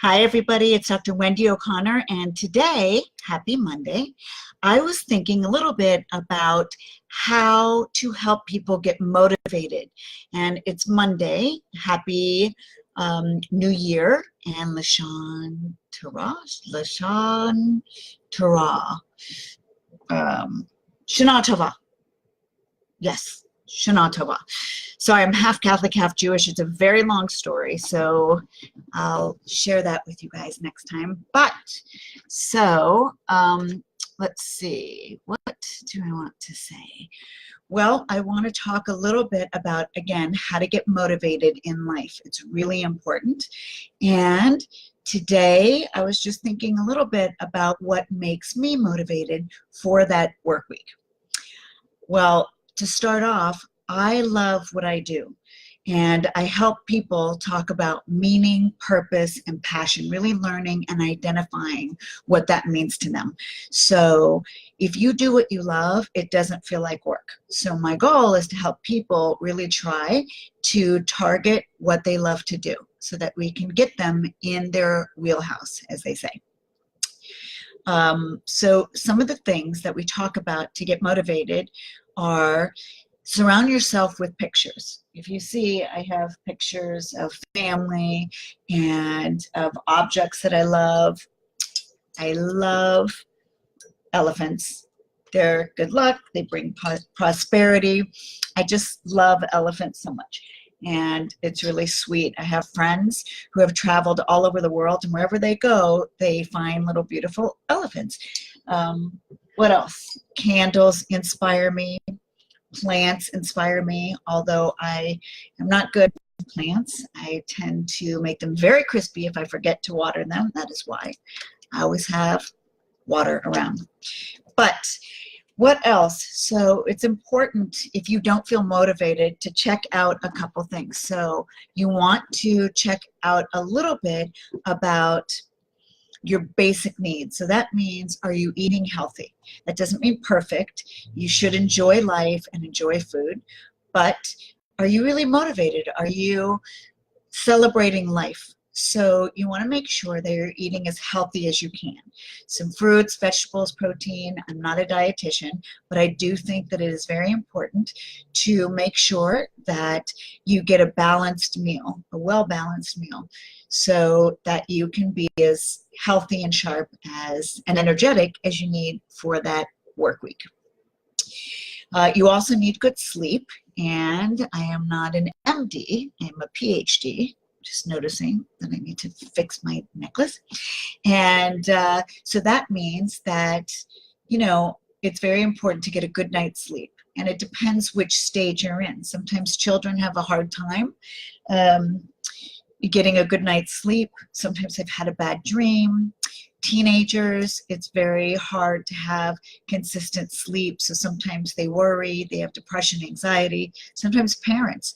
Hi, everybody. It's Dr. Wendy O'Connor, and today, happy Monday, I was thinking a little bit about how to help people get motivated. And it's Monday. Happy New Year, and Lashan Tara, Shana Tova. Yes, Shana Tova. So I'm half Catholic, half Jewish. It's a very long story, so I'll share that with you guys next time. But, so, let's see. What do I want to say? Well, I want to talk a little bit about, again, how to get motivated in life. It's really important. And today, I was just thinking a little bit about what makes me motivated for that work week. Well, to start off, I love what I do, and I help people talk about meaning, purpose, and passion, really learning and identifying what that means to them. So if you do what you love, it doesn't feel like work. So my goal is to help people really try to target what they love to do so that we can get them in their wheelhouse, as they say. So some of the things that we talk about to get motivated are: surround yourself with pictures. If you see, I have pictures of family and of objects that I love. I love elephants. They're good luck. They bring prosperity. I just love elephants so much. And it's really sweet. I have friends who have traveled all over the world, and wherever they go, they find little beautiful elephants. What else? Candles inspire me. Plants inspire me, although I am not good with plants. I tend to make them very crispy if I forget to water them. That is why I always have water around. But what else? So it's important, if you don't feel motivated, to check out a couple things. So you want to check out a little bit about your basic needs. So that means, are you eating healthy? That doesn't mean perfect. You should enjoy life and enjoy food, but are you really motivated? Are you celebrating life? So you want to make sure that you're eating as healthy as you can. Some fruits, vegetables, protein. I'm not a dietitian, but I do think that it is very important to make sure that you get a balanced meal, a well-balanced meal, so that you can be as healthy and sharp as and energetic as you need for that work week. You also need good sleep, and I am not an MD, I'm a PhD. Just noticing that I need to fix my necklace. And so that means that, you know, it's very important to get a good night's sleep. And it depends which stage you're in. Sometimes children have a hard time getting a good night's sleep. Sometimes they've had a bad dream. Teenagers, it's very hard to have consistent sleep, so sometimes they worry, they have depression, anxiety. Sometimes parents,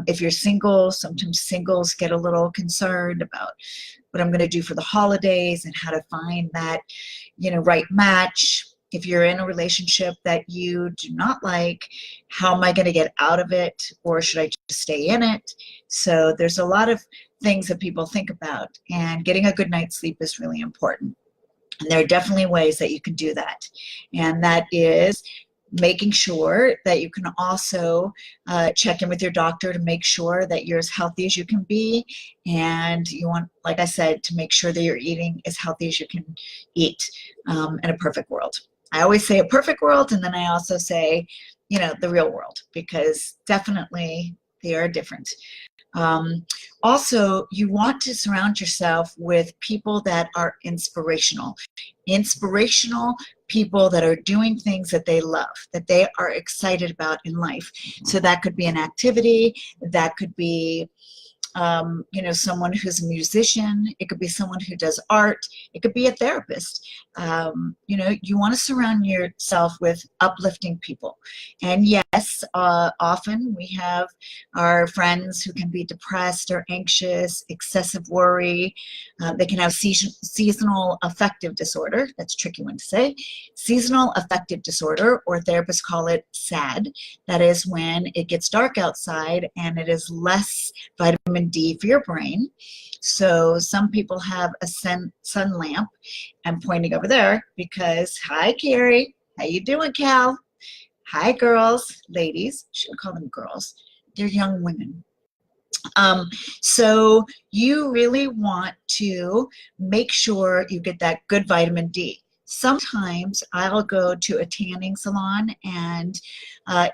if you're single, sometimes singles get a little concerned about what I'm going to do for the holidays and how to find that, you know, right match. If you're in a relationship that you do not like, how am I going to get out of it, or should I just stay in it? So there's a lot of things that people think about, and getting a good night's sleep is really important. And there are definitely ways that you can do that, and that is making sure that you can also check in with your doctor to make sure that you're as healthy as you can be, and you want, like I said, to make sure that you're eating as healthy as you can eat in a perfect world. I always say a perfect world, and then I also say, you know, the real world, because definitely they are different. Also, you want to surround yourself with people that are inspirational. Inspirational people that are doing things that they love, that they are excited about in life. So that could be an activity, that could be you know, someone who's a musician. It could be someone who does art. It could be a therapist. You know, you want to surround yourself with uplifting people. And yes, often we have our friends who can be depressed or anxious, excessive worry. They can have seasonal affective disorder. That's a tricky one to say. Seasonal affective disorder, or therapists call it SAD. That is when it gets dark outside and it is less vitamin vitamin D for your brain. So some people have a sun lamp. I'm pointing over there because, hi, Carrie. How you doing, Cal? Hi, girls, ladies. Should call them girls. They're young women. So you really want to make sure you get that good vitamin D. Sometimes I'll go to a tanning salon, and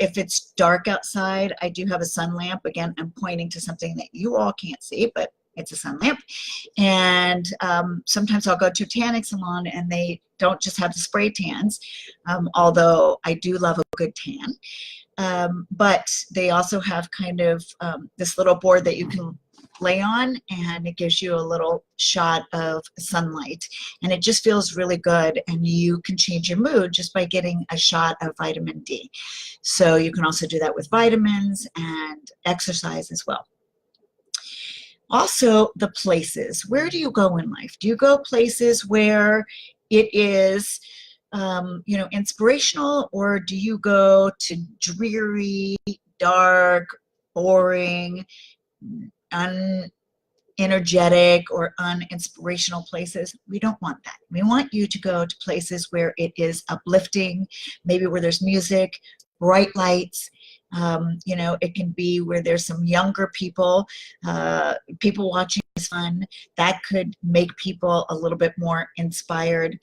if it's dark outside, I do have a sun lamp. Again, I'm pointing to something that you all can't see, but it's a sun lamp. And sometimes I'll go to a tanning salon, and they don't just have the spray tans, although I do love a good tan. But they also have kind of this little board that you can lay on, and it gives you a little shot of sunlight, and it just feels really good, and you can change your mood just by getting a shot of vitamin D. So you can also do that with vitamins and exercise as well. Also, the places. Where do you go in life? Do you go places where it is inspirational, or do you go to dreary, dark, boring, unenergetic, or uninspirational places? We don't want that. We want you to go to places where it is uplifting, maybe where there's music, bright lights. It can be where there's some younger people. People watching is fun. That could make people a little bit more inspired.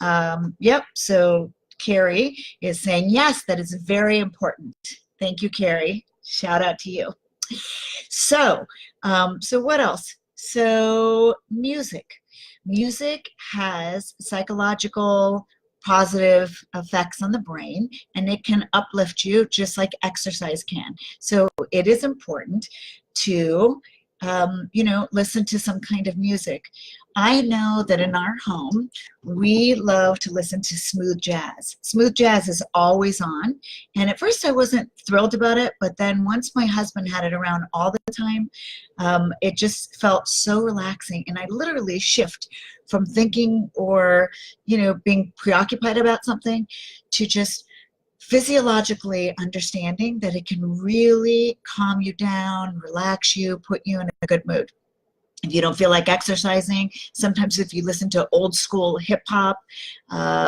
Yep, so Carrie is saying, yes, that is very important. Thank you, Carrie. Shout out to you. So what else? So music. Music has psychological positive effects on the brain, and it can uplift you just like exercise can. So it is important to listen to some kind of music. I know that in our home, we love to listen to smooth jazz. Smooth jazz is always on, and at first I wasn't thrilled about it, but then once my husband had it around all the time, it just felt so relaxing, and I literally shift from thinking or, being preoccupied about something to just physiologically understanding that it can really calm you down, relax you, put you in a good mood. If you don't feel like exercising, sometimes if you listen to old school hip hop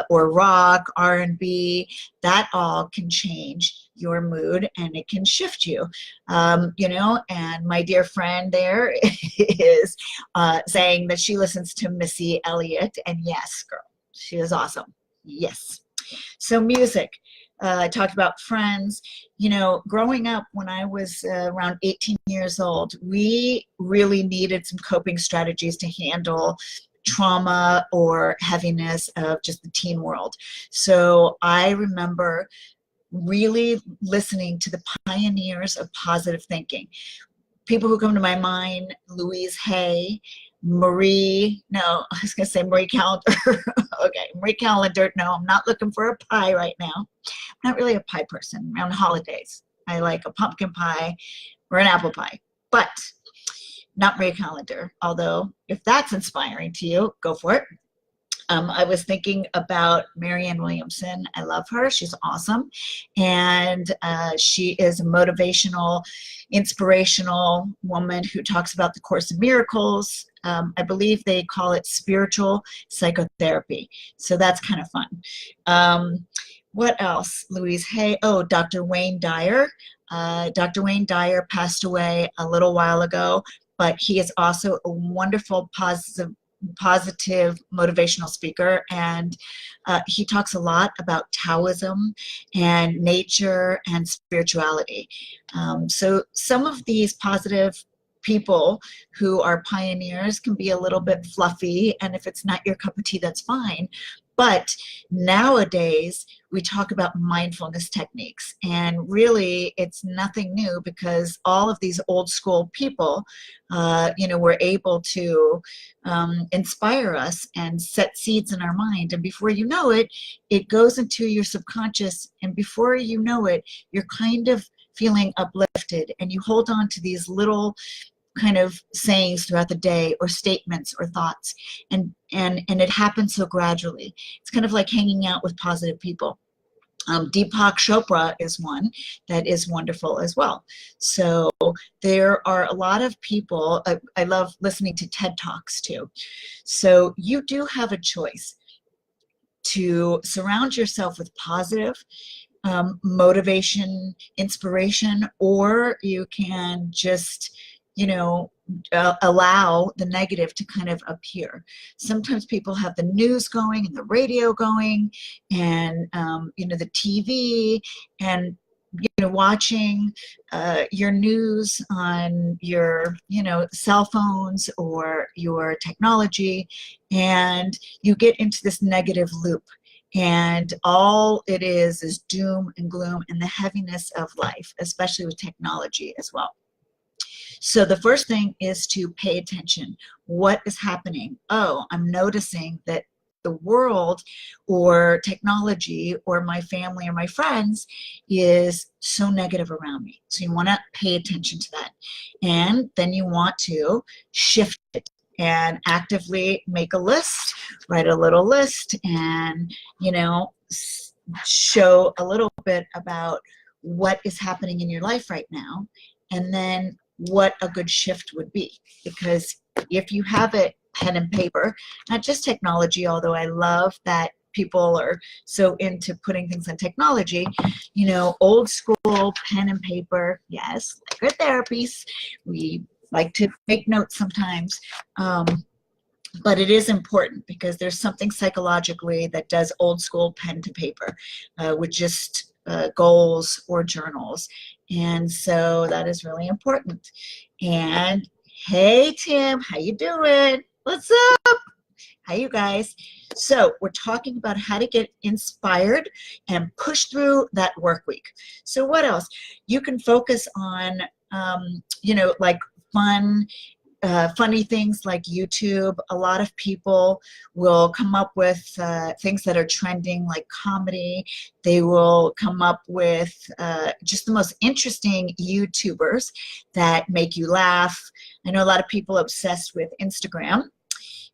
or rock, R&B, that all can change your mood, and it can shift you, and my dear friend there is saying that she listens to Missy Elliott, and yes, girl, she is awesome. Yes. So music. I talked about friends. Growing up when I was around 18 years old, we really needed some coping strategies to handle trauma or heaviness of just the teen world. So I remember really listening to the pioneers of positive thinking. People who come to my mind: Louise Hay, Marie Callender. Okay, Marie Callender. No, I'm not looking for a pie right now. I'm not really a pie person. Around holidays, I like a pumpkin pie or an apple pie, but not Marie Callender. Although, if that's inspiring to you, go for it. I was thinking about Marianne Williamson. I love her. She's awesome. And she is a motivational, inspirational woman who talks about the Course in Miracles. I believe they call it spiritual psychotherapy. So that's kind of fun. What else? Louise Hay. Oh, Dr. Wayne Dyer. Dr. Wayne Dyer passed away a little while ago, but he is also a wonderful positive motivational speaker, and he talks a lot about Taoism and nature and spirituality. So some of these positive people who are pioneers can be a little bit fluffy, and if it's not your cup of tea, that's fine. But nowadays, we talk about mindfulness techniques, and really it's nothing new, because all of these old school people, were able to inspire us and set seeds in our mind. And before you know it, it goes into your subconscious, and before you know it, you're kind of feeling uplifted, and you hold on to these little kind of sayings throughout the day, or statements or thoughts, and it happens so gradually. It's kind of like hanging out with positive people. Deepak Chopra is one that is wonderful as well. So there are a lot of people. I love listening to TED Talks too. So you do have a choice to surround yourself with positive motivation, inspiration, or you can just, you know, allow the negative to kind of appear. Sometimes people have the news going and the radio going and, you know, the TV and, you know, watching your news on your, you know, cell phones or your technology, and you get into this negative loop. And all it is doom and gloom and the heaviness of life, especially with technology as well. So the first thing is to pay attention. What is happening? Oh, I'm noticing that the world or technology or my family or my friends is so negative around me. So you want to pay attention to that. And then you want to shift it and actively make a list, write a little list, and, you know, show a little bit about what is happening in your life right now, and then what a good shift would be. Because if you have it pen and paper, not just technology, although I love that people are so into putting things on technology, you know, old school pen and paper, yes, like our therapies, we like to make notes sometimes, but it is important because there's something psychologically that does old school pen to paper with just goals or journals. And so that is really important. And hey, Tim, how you doing? What's up? Hi, you guys. So we're talking about how to get inspired and push through that work week. So what else? You can focus on, you know, like funny things like YouTube. A lot of people will come up with things that are trending, like comedy. They will come up with just the most interesting YouTubers that make you laugh. I know a lot of people obsessed with Instagram.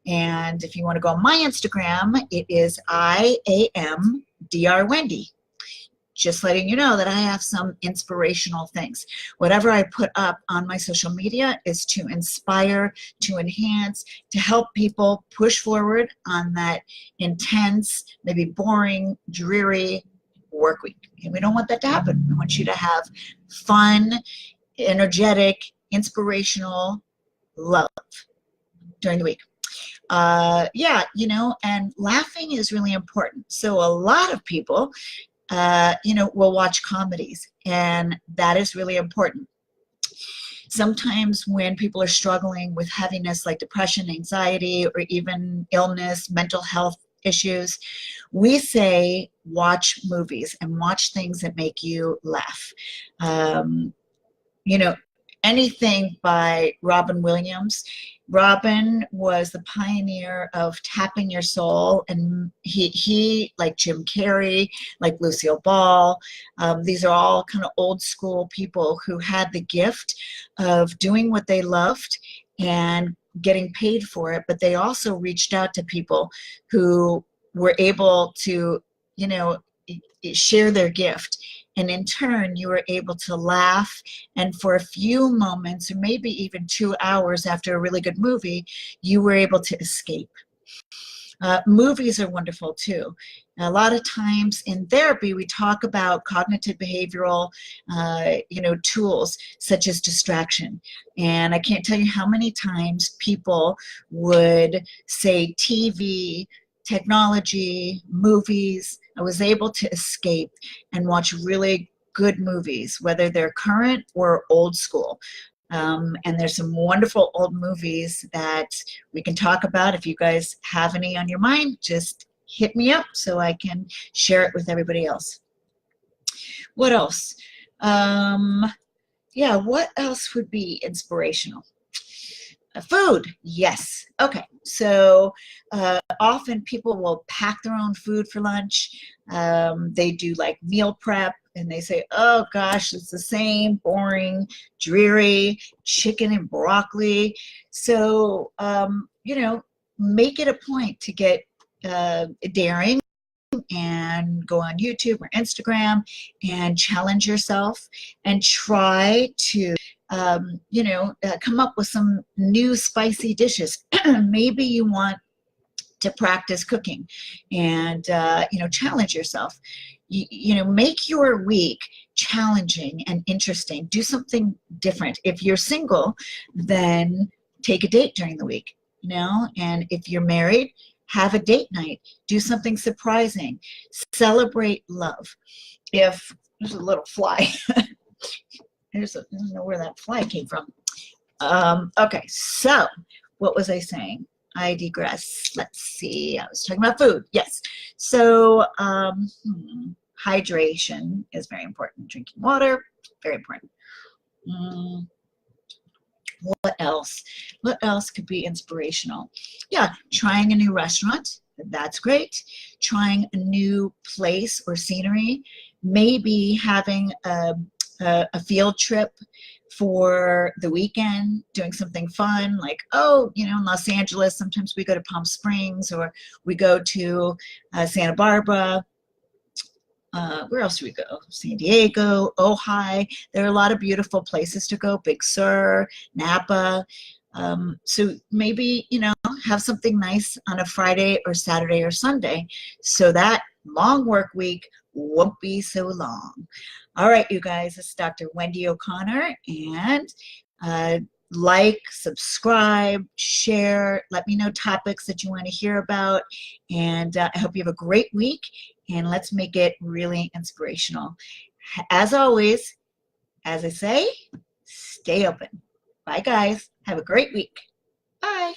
And if you want to go on my Instagram, it is IAMDR Just letting you know that I have some inspirational things. Whatever I put up on my social media is to inspire, to enhance, to help people push forward on that intense, maybe boring, dreary work week. And we don't want that to happen. We want you to have fun, energetic, inspirational love during the week. Yeah, you know, and laughing is really important. So a lot of people, you know, will watch comedies, and that is really important. Sometimes when people are struggling with heaviness like depression, anxiety, or even illness, mental health issues, we say watch movies and watch things that make you laugh. You know, anything by Robin Williams. Robin was the pioneer of tapping your soul, and he like Jim Carrey, like Lucille Ball, these are all kind of old school people who had the gift of doing what they loved and getting paid for it, but they also reached out to people who were able to, you know, share their gift. And in turn, you were able to laugh, and for a few moments, or maybe even 2 hours after a really good movie, you were able to escape. Movies are wonderful too. A lot of times in therapy, we talk about cognitive behavioral, you know, tools such as distraction. And I can't tell you how many times people would say TV, technology, movies. I was able to escape and watch really good movies, whether they're current or old school. And there's some wonderful old movies that we can talk about. If you guys have any on your mind, just hit me up so I can share it with everybody else. What else? Yeah, what else would be inspirational? Food, yes. Okay, so often people will pack their own food for lunch. They do like meal prep, and they say, oh gosh, it's the same boring, dreary chicken and broccoli. So, you know, make it a point to get daring and go on YouTube or Instagram and challenge yourself and try to come up with some new spicy dishes. Maybe you want to practice cooking and challenge yourself. Make your week challenging and interesting. Do something different. If you're single, then take a date during the week, and if you're married, have a date night. Do something surprising. Celebrate love. If there's a little fly, I don't know where that fly came from. Okay, so what was I saying? I digress. Let's see. I was talking about food. Yes. So hydration is very important. Drinking water, very important. What else? What else could be inspirational? Yeah, trying a new restaurant. That's great. Trying a new place or scenery. Maybe having a field trip for the weekend, doing something fun, like, in Los Angeles, sometimes we go to Palm Springs, or we go to Santa Barbara. Where else do we go? San Diego, Ojai. There are a lot of beautiful places to go. Big Sur, Napa. So maybe, have something nice on a Friday or Saturday or Sunday, so that long work week won't be so long. All right, you guys, this is Dr. Wendy O'Connor, and like, subscribe, share, let me know topics that you want to hear about, and I hope you have a great week, and let's make it really inspirational. As always, as I say, stay open. Bye, guys. Have a great week. Bye.